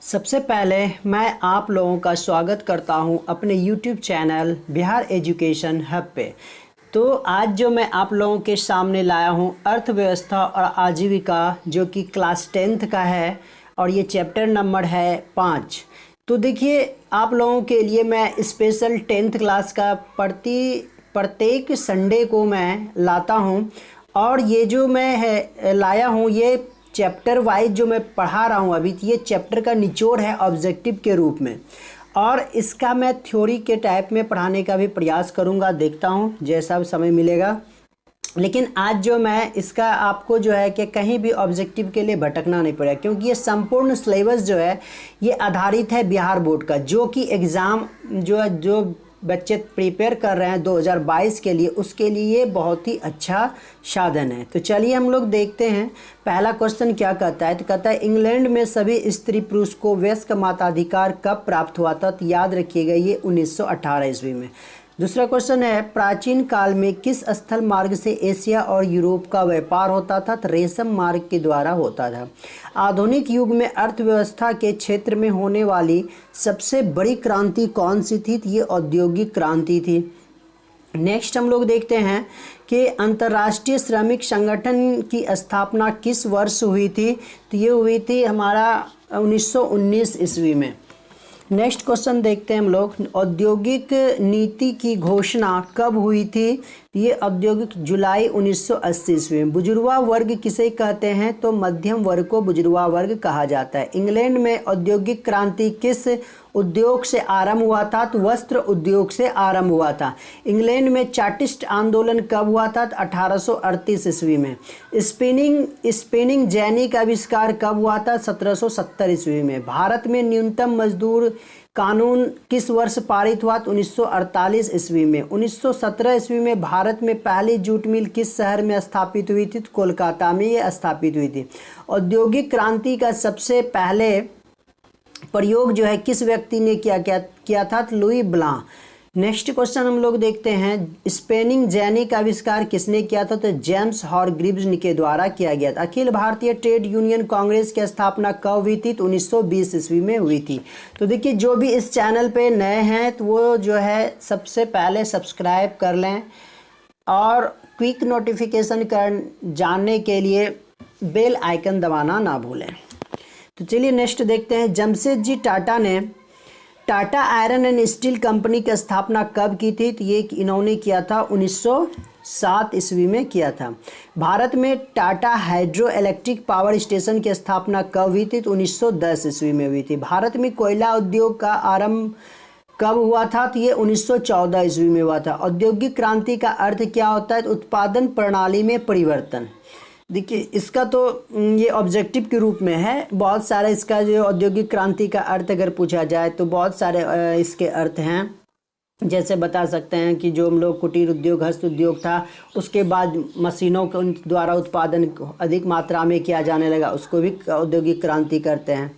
सबसे पहले मैं आप लोगों का स्वागत करता हूं अपने YouTube channel Bihar education hub पे। तो आज जो मैं आप लोगों के सामने लाया हूं अर्थव्यवस्था और आजीविका, जो कि क्लास 10th का है और ये चैप्टर नंबर है 5। तो देखिए, आप लोगों के लिए मैं स्पेशल 10th क्लास का प्रत्येक संडे को मैं लाता हूं, और ये जो मैं है लाया हूं ये चैप्टर वाइज जो मैं पढ़ा रहा हूँ अभी, ये चैप्टर का निचोड़ है ऑब्जेक्टिव के रूप में, और इसका मैं थ्योरी के टाइप में पढ़ाने का भी प्रयास करूँगा। देखता हूँ जैसा समय मिलेगा। लेकिन आज जो मैं इसका आपको जो है कि कहीं भी ऑब्जेक्टिव के लिए भटकना नहीं पड़ेगा, क्योंकि ये संपूर्ण सिलेबस जो है ये आधारित है बिहार बोर्ड का, जो कि एग्ज़ाम जो बच्चे प्रिपेयर कर रहे हैं 2022 के लिए, उसके लिए बहुत ही अच्छा साधन है। तो चलिए हम लोग देखते हैं पहला क्वेश्चन क्या कहता है। तो कहता है इंग्लैंड में सभी स्त्री पुरुष को वयस्क मताधिकार कब प्राप्त हुआ था। तो याद रखिएगा ये 1918 ईस्वी में। दूसरा क्वेश्चन है प्राचीन काल में किस स्थल मार्ग से एशिया और यूरोप का व्यापार होता था। तो रेशम मार्ग के द्वारा होता था। आधुनिक युग में अर्थव्यवस्था के क्षेत्र में होने वाली सबसे बड़ी क्रांति कौन सी थी। तो ये औद्योगिक क्रांति थी। नेक्स्ट हम लोग देखते हैं कि अंतर्राष्ट्रीय श्रमिक संगठन की स्थापना किस वर्ष हुई थी। तो ये हुई थी हमारा 1919 ईस्वी में। नेक्स्ट क्वेश्चन देखते हैं हम लोग, औद्योगिक नीति की घोषणा कब हुई थी। ये औद्योगिक जुलाई 1980 ईस्वी में। बुजुर्गा वर्ग किसे कहते हैं। तो मध्यम वर्ग को बुजुर्गा वर्ग कहा जाता है। इंग्लैंड में औद्योगिक क्रांति किस उद्योग से आरंभ हुआ था। तो वस्त्र उद्योग से आरंभ हुआ था। इंग्लैंड में चार्टिस्ट आंदोलन कब हुआ था। तो 1838 ईस्वी में। स्पिनिंग जेनी का आविष्कार कब हुआ था। 1770 ईस्वी में। भारत में न्यूनतम मजदूर कानून किस वर्ष पारित हुआ। तो 1948 ईस्वी में। 1917 ईस्वी में भारत में पहली जूट मिल किस शहर में स्थापित हुई थी। तो कोलकाता में ये स्थापित हुई थी। औद्योगिक क्रांति का सबसे पहले प्रयोग जो है किस व्यक्ति ने किया था। तो लुई ब्लां। नेक्स्ट क्वेश्चन हम लोग देखते हैं, स्पिनिंग जेनी का आविष्कार किसने किया था। तो जेम्स हारग्रीव्स के द्वारा किया गया था। अखिल भारतीय ट्रेड यूनियन कांग्रेस की स्थापना कब हुई थी। तो 1920 ईस्वी में हुई थी। तो देखिए, जो भी इस चैनल पे नए हैं तो वो जो है सबसे पहले सब्सक्राइब कर लें, और क्विक नोटिफिकेशन जानने के लिए बेल आइकन दबाना ना भूलें। तो चलिए नेक्स्ट देखते हैं, जमशेदजी टाटा ने Tata iron and steel company की स्थापना कब की थी। तो ये इन्होंने किया था 1907 ईस्वी में किया था। भारत में Tata hydro electric power station की स्थापना कब हुई थी। तो 1910 ईस्वी में हुई थी। भारत में कोयला उद्योग का आरंभ कब हुआ था। तो ये 1914 ईस्वी में हुआ था। औद्योगिक क्रांति का अर्थ क्या होता है। तो उत्पादन प्रणाली में परिवर्तन। देखिए, इसका तो ये ऑब्जेक्टिव के रूप में है। बहुत सारे इसका जो औद्योगिक क्रांति का अर्थ अगर पूछा जाए तो बहुत सारे इसके अर्थ हैं। जैसे बता सकते हैं कि जो हम लोग कुटीर उद्योग, हस्त उद्योग था, उसके बाद मशीनों के द्वारा उत्पादन अधिक मात्रा में किया जाने लगा, उसको भी औद्योगिक क्रांति करते हैं।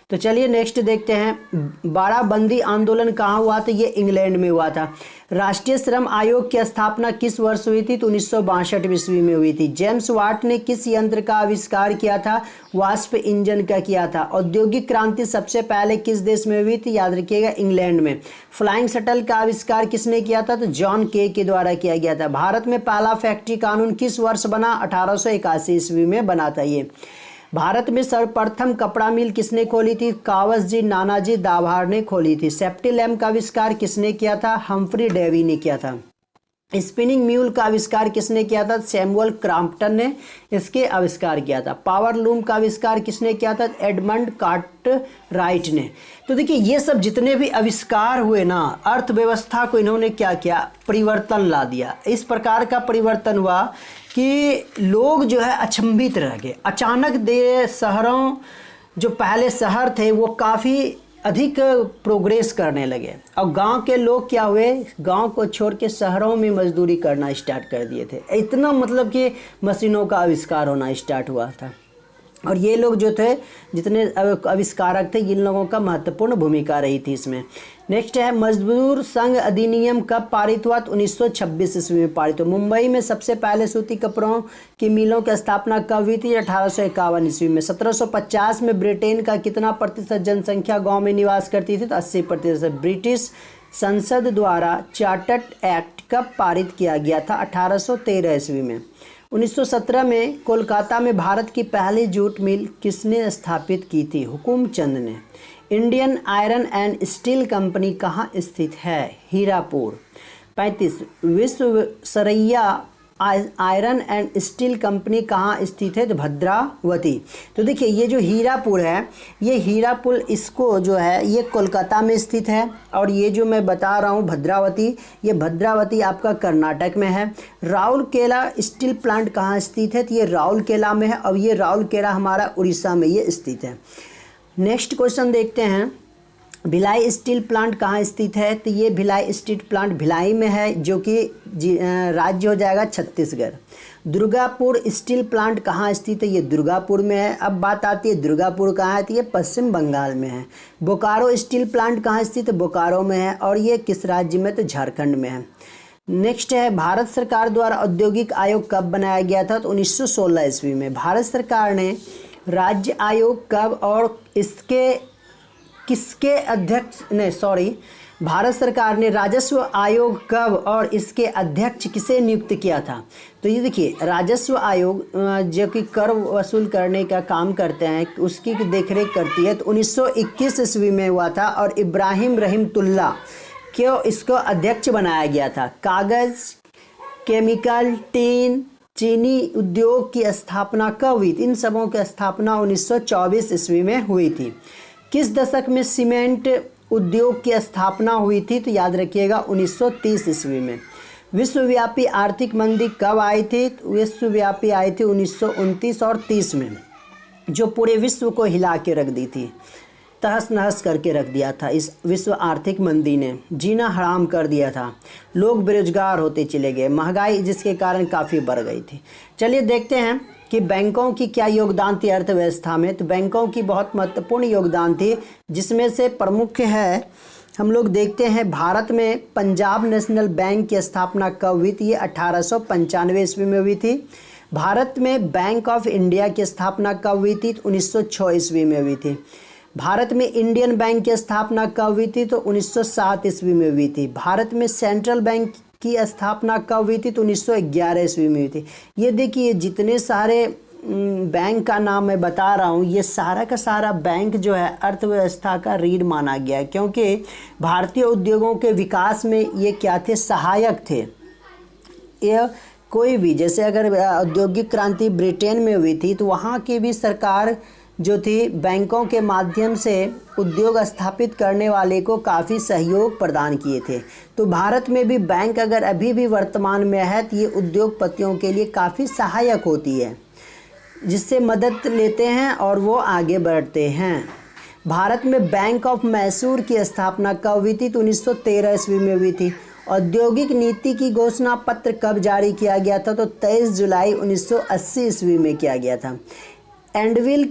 तो चलिए नेक्स्ट देखते हैं, बाड़ाबंदी आंदोलन कहाँ हुआ था। ये इंग्लैंड में हुआ था। राष्ट्रीय श्रम आयोग की स्थापना किस वर्ष हुई थी। तो 1962 ईस्वी में हुई थी। जेम्स वाट ने किस यंत्र का आविष्कार किया था। वाष्प इंजन का किया था। औद्योगिक क्रांति सबसे पहले किस देश में हुई थी। याद रखिएगा इंग्लैंड में। फ्लाइंग शटल का आविष्कार किसने किया था। तो जॉन के द्वारा किया गया था। भारत में पहला फैक्ट्री कानून किस वर्ष बना। 1881 ईस्वी में बना था ये। भारत में सर्वप्रथम कपड़ा मिल किसने खोली थी। कावसजी नानाजी दाभार ने खोली थी। सेफ्टी लैम्प का आविष्कार किसने किया था। हम्फ्री डेवी ने किया था। स्पिनिंग म्यूल का आविष्कार किसने किया था। सैमुअल क्रॉम्पटन ने इसके आविष्कार किया था। पावर लूम का आविष्कार किसने किया था। एडमंड कार्टराइट ने। तो देखिए, ये सब जितने भी आविष्कार हुए ना, अर्थव्यवस्था को इन्होंने क्या किया, परिवर्तन ला दिया। इस प्रकार का परिवर्तन हुआ कि लोग जो है अचंभित रह गए। अचानक शहरों, जो पहले शहर थे वो काफ़ी अधिक प्रोग्रेस करने लगे, और गांव के लोग क्या हुए, गांव को छोड़ के शहरों में मजदूरी करना स्टार्ट कर दिए थे। इतना मतलब कि मशीनों का आविष्कार होना स्टार्ट हुआ था। और ये लोग जो थे जितने आविष्कारक थे, इन लोगों का महत्वपूर्ण भूमिका रही थी इसमें। नेक्स्ट है मजदूर संघ अधिनियम कब पारित हुआ? तो 1926 ईस्वी में पारित हुआ। मुंबई में सबसे पहले सूती कपड़ों की मिलों की स्थापना कब हुई थी? 1851 ईस्वी में। 1750 में ब्रिटेन का कितना प्रतिशत जनसंख्या गाँव में निवास करती थी? तो 80%। ब्रिटिश संसद द्वारा चार्टर्ड एक्ट कब पारित किया गया था? 1813 ईस्वी में। 1917 में कोलकाता में भारत की पहली जूट मिल किसने स्थापित की थी? हुकुमचंद ने। Indian iron and steel company कहाँ स्थित है? हीरापुर। 35 विश्व Saraiya iron and steel company कहाँ स्थित है? तो भद्रावती। तो देखिए ये जो हीरापुर है, ये हीरापुर इसको जो है ये कोलकाता में स्थित है, और ये जो मैं बता रहा हूँ भद्रावती, ये भद्रावती आपका कर्नाटक में है। राउरकेला स्टील प्लांट कहाँ स्थित है? तो ये राउरकेला में है, और ये राउरकेला हमारा उड़ीसा में ये स्थित है। नेक्स्ट क्वेश्चन देखते हैं, भिलाई स्टील प्लांट कहाँ स्थित है? तो ये भिलाई स्टील प्लांट भिलाई में है, जो कि राज्य हो जाएगा छत्तीसगढ़। दुर्गापुर स्टील प्लांट कहाँ स्थित है? ये दुर्गापुर में है। अब बात आती है दुर्गापुर कहाँ है? तो ये पश्चिम बंगाल में है। बोकारो स्टील प्लांट कहाँ स्थित है? बोकारो में है, और ये किस राज्य में? तो झारखंड में है। नेक्स्ट है भारत सरकार द्वारा औद्योगिक आयोग कब बनाया गया था? तो 1916 ईस्वी में। भारत सरकार ने राज्य आयोग कब और इसके किसके अध्यक्ष ने भारत सरकार ने राजस्व आयोग कब और इसके अध्यक्ष किसे नियुक्त किया था? तो ये देखिए राजस्व आयोग जो कि कर वसूल करने का काम करते हैं, उसकी देखरेख करती है। तो 1921 ईस्वी में हुआ था, और इब्राहिम रहीमतुल्ला को इसको अध्यक्ष बनाया गया था। कागज़, केमिकल, टीन, चीनी उद्योग की स्थापना कब हुई थी? इन सबों की स्थापना 1924 ईस्वी में हुई थी। किस दशक में सीमेंट उद्योग की स्थापना हुई थी? तो याद रखिएगा 1930 ईस्वी में। विश्वव्यापी आर्थिक मंदी कब आई थी? विश्वव्यापी आई थी 1929 और 30 में, जो पूरे विश्व को हिला के रख दी थी, तहस नहस करके रख दिया था। इस विश्व आर्थिक मंदी ने जीना हराम कर दिया था, लोग बेरोजगार होते चले गए, महंगाई जिसके कारण काफ़ी बढ़ गई थी। चलिए देखते हैं कि बैंकों की क्या योगदान थी अर्थव्यवस्था में। तो बैंकों की बहुत महत्वपूर्ण योगदान थी, जिसमें से प्रमुख है, हम लोग देखते हैं भारत में पंजाब नेशनल बैंक की स्थापना कब हुई थी? ये 1895 ईस्वी में हुई थी। भारत में बैंक ऑफ इंडिया की स्थापना कब हुई थी? तो 1906 ईस्वी में हुई थी। भारत में इंडियन बैंक की स्थापना कब हुई थी? तो 1907 ईस्वी में हुई थी। भारत में सेंट्रल बैंक की स्थापना कब हुई थी? तो 1911 ईस्वी में हुई थी। ये देखिए जितने सारे बैंक का नाम मैं बता रहा हूँ, ये सारा का सारा बैंक जो है अर्थव्यवस्था का रीढ़ माना गया है, क्योंकि भारतीय उद्योगों के विकास में ये क्या थे? सहायक थे। ये कोई भी, जैसे अगर औद्योगिक क्रांति ब्रिटेन में हुई थी, तो वहाँ की भी सरकार जो थी बैंकों के माध्यम से उद्योग स्थापित करने वाले को काफ़ी सहयोग प्रदान किए थे। तो भारत में भी बैंक अगर अभी भी वर्तमान में है, तो ये उद्योगपतियों के लिए काफ़ी सहायक होती है, जिससे मदद लेते हैं और वो आगे बढ़ते हैं। भारत में बैंक ऑफ मैसूर की स्थापना कब हुई थी? तो 1913 ईस्वी में हुई थी। औद्योगिक नीति की घोषणा पत्र कब जारी किया गया था? तो 23 जुलाई 1980 ईस्वी में किया गया था। एंडविल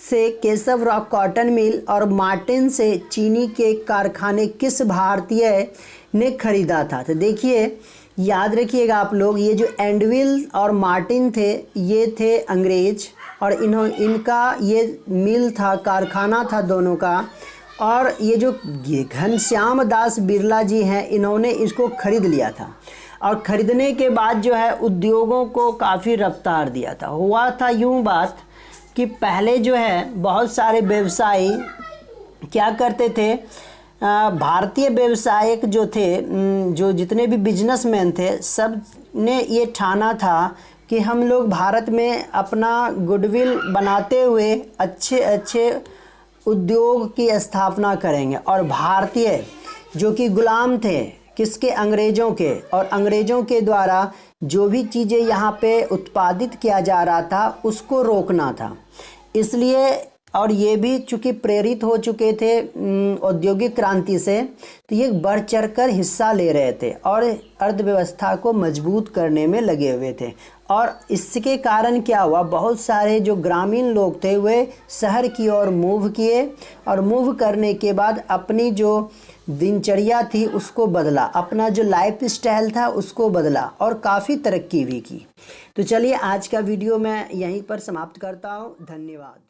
से केशव रॉक कॉटन मिल और मार्टिन से चीनी के कारखाने किस भारतीय ने खरीदा था? तो देखिए याद रखिएगा आप लोग, ये जो एंडविल और मार्टिन थे, ये थे अंग्रेज, और इनका ये मिल था, कारखाना था दोनों का, और ये जो घनश्याम दास बिरला जी हैं, इन्होंने इसको खरीद लिया था, और ख़रीदने के बाद जो है उद्योगों को काफ़ी रफ्तार दिया था। हुआ था यूँ बात कि पहले जो है बहुत सारे व्यवसायी क्या करते थे, भारतीय व्यवसायिक जो थे, जो जितने भी बिजनेसमैन थे, सब ने ये ठाना था कि हम लोग भारत में अपना गुडविल बनाते हुए अच्छे अच्छे उद्योग की स्थापना करेंगे, और भारतीय जो कि गुलाम थे किसके? अंग्रेज़ों के, और अंग्रेज़ों के द्वारा जो भी चीज़ें यहाँ पे उत्पादित किया जा रहा था उसको रोकना था। इसलिए और ये भी चूँकि प्रेरित हो चुके थे औद्योगिक क्रांति से, तो ये बढ़ चढ़कर हिस्सा ले रहे थे और अर्थव्यवस्था को मजबूत करने में लगे हुए थे। और इसके कारण क्या हुआ, बहुत सारे जो ग्रामीण लोग थे वे शहर की ओर मूव किए और मूव करने के बाद अपनी जो दिनचर्या थी उसको बदला, अपना जो लाइफ स्टाइल था उसको बदला और काफ़ी तरक्की भी की। तो चलिए आज का वीडियो मैं यहीं पर समाप्त करता हूँ। धन्यवाद।